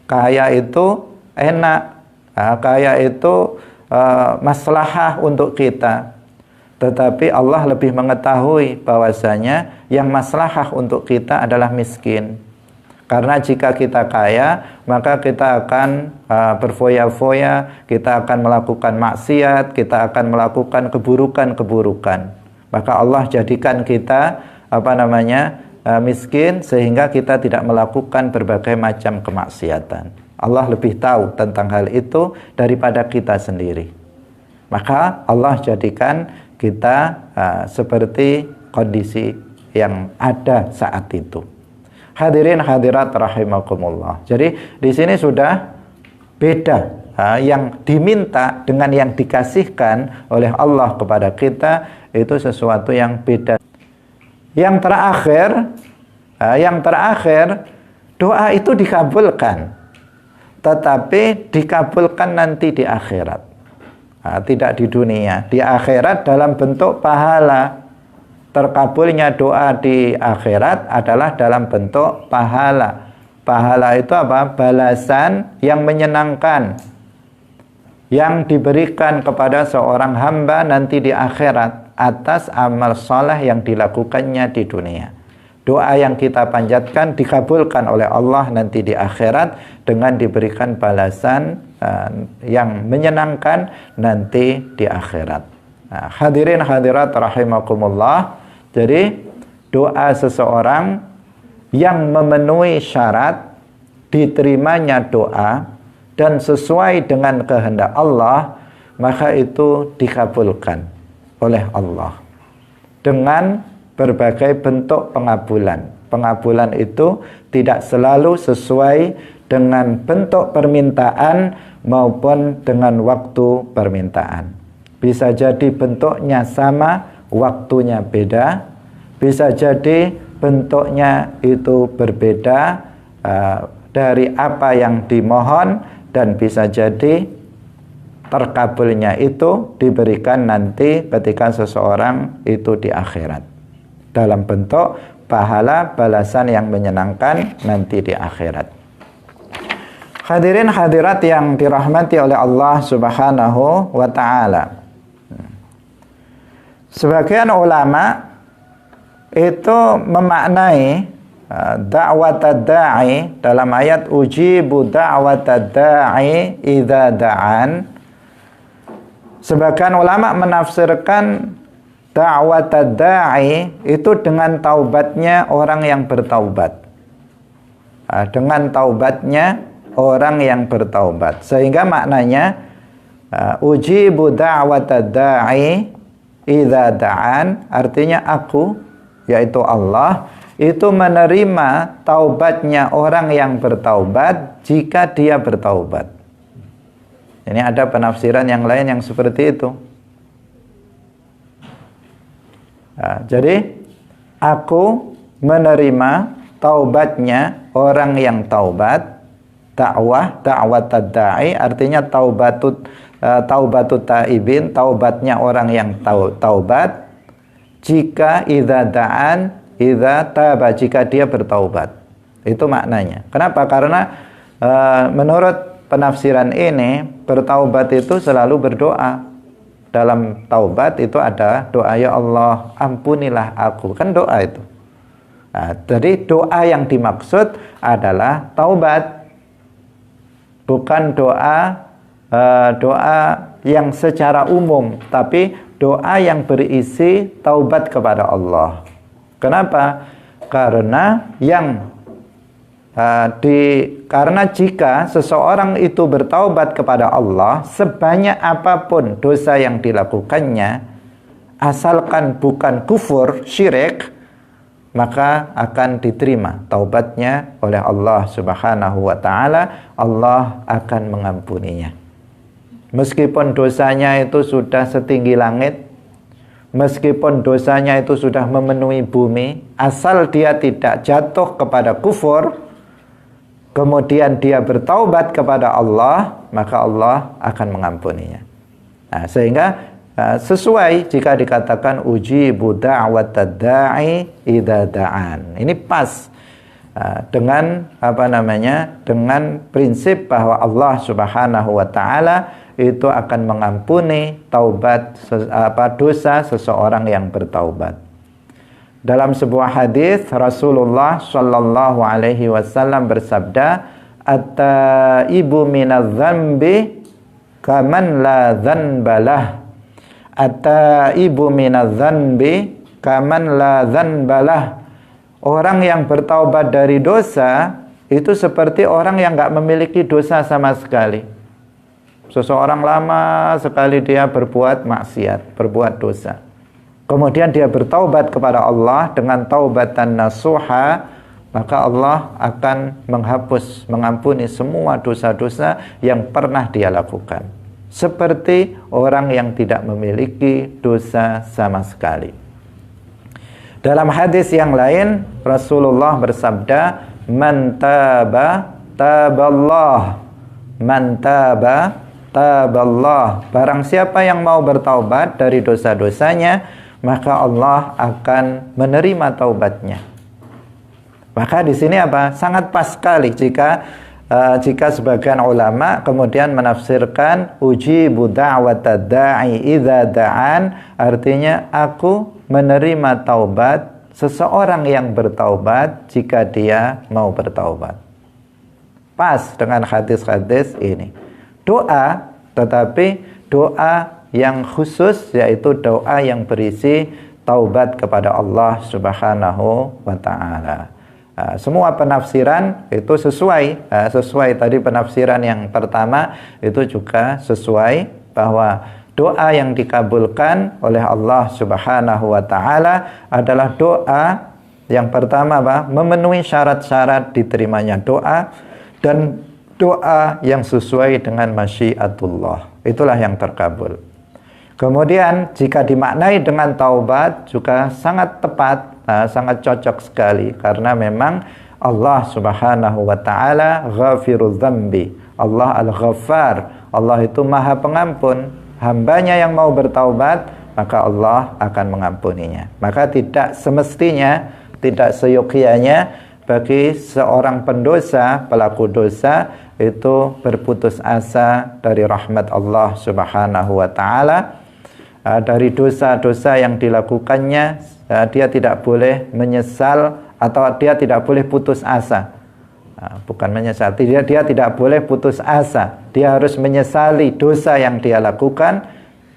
kaya itu enak, kaya itu maslahah untuk kita. Tetapi Allah lebih mengetahui bahwasanya yang maslahah untuk kita adalah miskin. Karena jika kita kaya, maka kita akan berfoya-foya, kita akan melakukan maksiat, kita akan melakukan keburukan-keburukan. Maka Allah jadikan kita miskin, sehingga kita tidak melakukan berbagai macam kemaksiatan. Allah lebih tahu tentang hal itu daripada kita sendiri. Maka Allah jadikan kita seperti kondisi yang ada saat itu. Hadirin hadirat rahimakumullah. Jadi di sini sudah beda yang diminta dengan yang dikasihkan oleh Allah kepada kita, itu sesuatu yang beda. Yang terakhir, Yang terakhir, doa itu dikabulkan, tetapi dikabulkan nanti di akhirat. Tidak di dunia. Di akhirat dalam bentuk pahala. Terkabulnya doa di akhirat adalah dalam bentuk pahala. Pahala itu apa? Balasan yang menyenangkan yang diberikan kepada seorang hamba nanti di akhirat atas amal soleh yang dilakukannya di dunia. Doa yang kita panjatkan dikabulkan oleh Allah nanti di akhirat dengan diberikan balasan yang menyenangkan nanti di akhirat. Hadirin hadirat rahimakumullah. Jadi doa seseorang yang memenuhi syarat diterimanya doa dan sesuai dengan kehendak Allah, maka itu dikabulkan oleh Allah dengan berbagai bentuk pengabulan. Pengabulan itu tidak selalu sesuai dengan bentuk permintaan maupun dengan waktu permintaan. Bisa jadi bentuknya sama, waktunya beda. Bisa jadi bentuknya itu berbeda dari apa yang dimohon, dan bisa jadi terkabulnya itu diberikan nanti ketika seseorang itu di akhirat dalam bentuk pahala balasan yang menyenangkan nanti di akhirat. Hadirin hadirat yang dirahmati oleh Allah Subhanahu wa taala. Sebagian ulama itu memaknai da'watad da'i dalam ayat ujibu da'watad da'i idza da'an. Sebagian ulama menafsirkan da'watad da'i itu dengan taubatnya orang yang bertaubat. Dengan taubatnya orang yang bertaubat. Sehingga maknanya ujibu da'watad da'i idza da'an, artinya aku, yaitu Allah, itu menerima taubatnya orang yang bertaubat jika dia bertaubat. Ini ada penafsiran yang lain yang seperti itu. Jadi aku menerima taubatnya orang yang taubat. Da'wat da'i artinya taubatut taibin, taubatnya orang yang taubat, jika idza da'an, idza taba, jika dia bertaubat. Itu maknanya. Kenapa? Karena menurut penafsiran ini, bertaubat itu selalu berdoa. Dalam taubat itu ada doa, ya Allah ampunilah aku, kan doa itu. Jadi doa yang dimaksud adalah taubat, bukan doa yang secara umum, tapi doa yang berisi taubat kepada Allah. Kenapa? Karena karena jika seseorang itu bertaubat kepada Allah, sebanyak apapun dosa yang dilakukannya, asalkan bukan kufur, syirik, maka akan diterima taubatnya oleh Allah Subhanahu wa taala. Allah akan mengampuninya. Meskipun dosanya itu sudah setinggi langit, meskipun dosanya itu sudah memenuhi bumi, asal dia tidak jatuh kepada kufur, kemudian dia bertaubat kepada Allah, maka Allah akan mengampuninya. Sehingga sesuai jika dikatakan ujibu da'watad da'i idza da'an. Ini pas dengan dengan prinsip bahwa Allah Subhanahu wa taala itu akan mengampuni dosa seseorang yang bertaubat. Dalam sebuah hadis Rasulullah sallallahu alaihi wasallam bersabda, "At-taibu minadz-dzambi kaman la dzanbalah." At-taibu minadz-dzambi kaman la dzanbalah. Orang yang bertaubat dari dosa itu seperti orang yang enggak memiliki dosa sama sekali. Seseorang lama sekali dia berbuat maksiat, berbuat dosa. Kemudian dia bertaubat kepada Allah dengan taubatan nasuha, maka Allah akan mengampuni semua dosa-dosa yang pernah dia lakukan. Seperti orang yang tidak memiliki dosa sama sekali. Dalam hadis yang lain Rasulullah bersabda, "Man taba taballah, man taba taballah." Barang siapa yang mau bertaubat dari dosa-dosanya, maka Allah akan menerima taubatnya. Maka di sini apa? Sangat pas sekali jika sebagian ulama kemudian menafsirkan ujibu da'watad da'i idza da'an, artinya aku menerima taubat seseorang yang bertaubat jika dia mau bertaubat. Pas dengan hadis-hadis ini. Doa, tetapi doa yang khusus, yaitu doa yang berisi taubat kepada Allah Subhanahu wa ta'ala. Semua penafsiran itu sesuai tadi penafsiran yang pertama itu juga sesuai, bahwa doa yang dikabulkan oleh Allah Subhanahu wa ta'ala adalah doa yang pertama memenuhi syarat-syarat diterimanya doa, dan doa yang sesuai dengan masyiatullah, itulah yang terkabul. Kemudian jika dimaknai dengan taubat juga sangat tepat, sangat cocok sekali, karena memang Allah Subhanahu wa ta'ala ghafirudz dzambi, Allah Al-Ghaffar, Allah itu Maha Pengampun. Hambanya yang mau bertaubat, maka Allah akan mengampuninya. Maka tidak semestinya, tidak seyogyanya bagi seorang pendosa, pelaku dosa itu berputus asa dari rahmat Allah Subhanahu wa ta'ala. Dari dosa-dosa yang dilakukannya, dia tidak boleh menyesal atau dia tidak boleh putus asa. Bukan menyesal, dia tidak boleh putus asa. Dia harus menyesali dosa yang dia lakukan,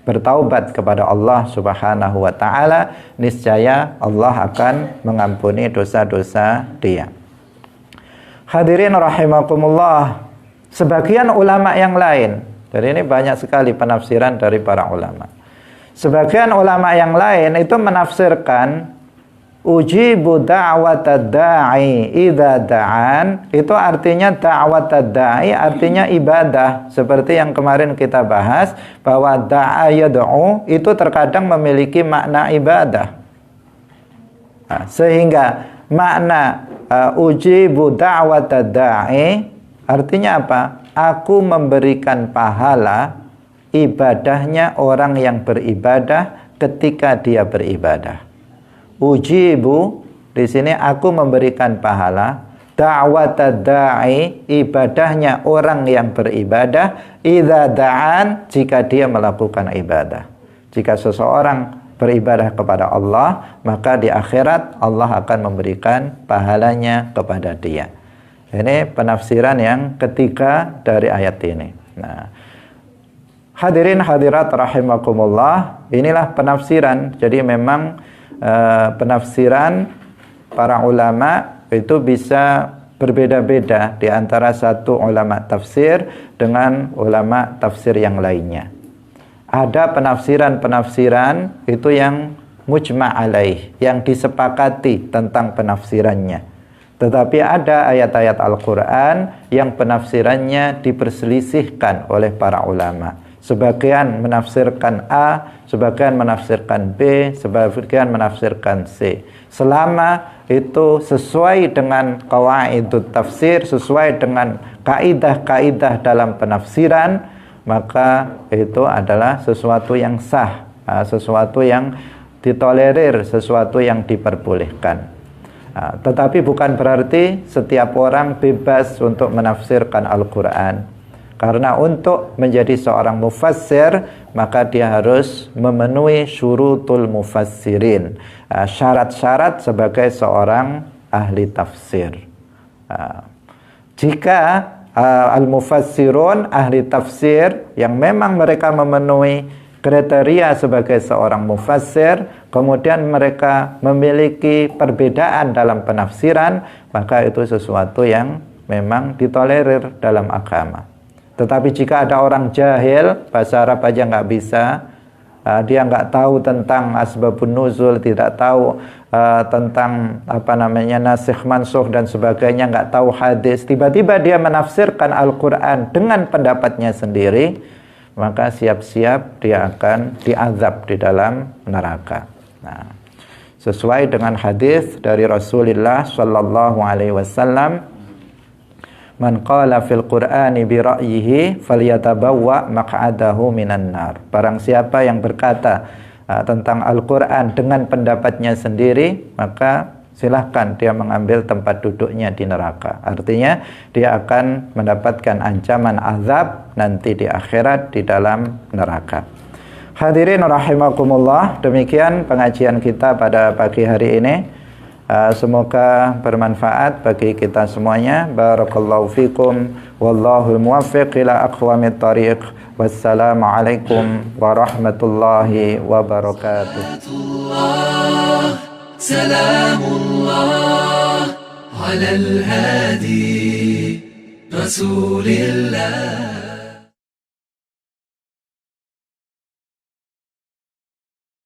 bertaubat kepada Allah Subhanahu wa ta'ala. Niscaya Allah akan mengampuni dosa-dosa dia. Hadirin rahimakumullah, sebagian ulama yang lain, jadi ini banyak sekali penafsiran dari para ulama. Sebagian ulama yang lain itu menafsirkan ujibu da'watad da'i idza da'an, itu artinya da'watad da'i artinya ibadah, seperti yang kemarin kita bahas bahwa da'a yad'u itu terkadang memiliki makna ibadah. Sehingga makna ujibu da'watad da'i artinya apa? Aku memberikan pahala ibadahnya orang yang beribadah ketika dia beribadah. Ujibu di sini aku memberikan pahala, da'watad da'i ibadahnya orang yang beribadah, idza da'an jika dia melakukan ibadah. Jika seseorang beribadah kepada Allah, maka di akhirat Allah akan memberikan pahalanya kepada dia. Ini penafsiran yang ketiga dari ayat ini. Nah, hadirin hadirat rahimakumullah, inilah penafsiran. Jadi memang penafsiran para ulama itu bisa berbeda-beda di antara satu ulama tafsir dengan ulama tafsir yang lainnya. Ada penafsiran-penafsiran itu yang mujma' alaih, yang disepakati tentang penafsirannya. Tetapi ada ayat-ayat Al-Quran yang penafsirannya diperselisihkan oleh para ulama. Sebagian menafsirkan A, sebagian menafsirkan B, sebagian menafsirkan C. Selama itu sesuai dengan qawaidut tafsir, sesuai dengan kaidah-kaidah dalam penafsiran, maka itu adalah sesuatu yang sah, sesuatu yang ditolerir, sesuatu yang diperbolehkan. Tetapi bukan berarti setiap orang bebas untuk menafsirkan Al-Quran. Karena untuk menjadi seorang mufassir, maka dia harus memenuhi syurutul mufassirin, syarat-syarat sebagai seorang ahli tafsir. Jika al-mufassirun, ahli tafsir yang memang mereka memenuhi kriteria sebagai seorang mufassir, kemudian mereka memiliki perbedaan dalam penafsiran, maka itu sesuatu yang memang ditolerir dalam agama. Tetapi jika ada orang jahil, bahasa Arab aja nggak bisa, dia nggak tahu tentang asbabun nuzul, tidak tahu tentang nasikh mansukh dan sebagainya, nggak tahu hadis, tiba-tiba dia menafsirkan Al-Quran dengan pendapatnya sendiri, maka siap-siap dia akan diazab di dalam neraka. Nah, sesuai dengan hadis dari Rasulullah sallallahu alaihi wasallam, man qala fil Qur'ani bi ra'yihi falyatabawwa maq'adahu minan nar. Barang siapa yang berkata tentang Al-Qur'an dengan pendapatnya sendiri, maka silahkan dia mengambil tempat duduknya di neraka. Artinya dia akan mendapatkan ancaman azab nanti di akhirat di dalam neraka. Hadirin rahimakumullah, demikian pengajian kita pada pagi hari ini. Semoga bermanfaat bagi kita semuanya. Barakallahu fikum, wallahul muwaffiq ila aqwamit thariq. Wassalamualaikum warahmatullahi wabarakatuh. Salamullah ala al-hadi Rasulillah.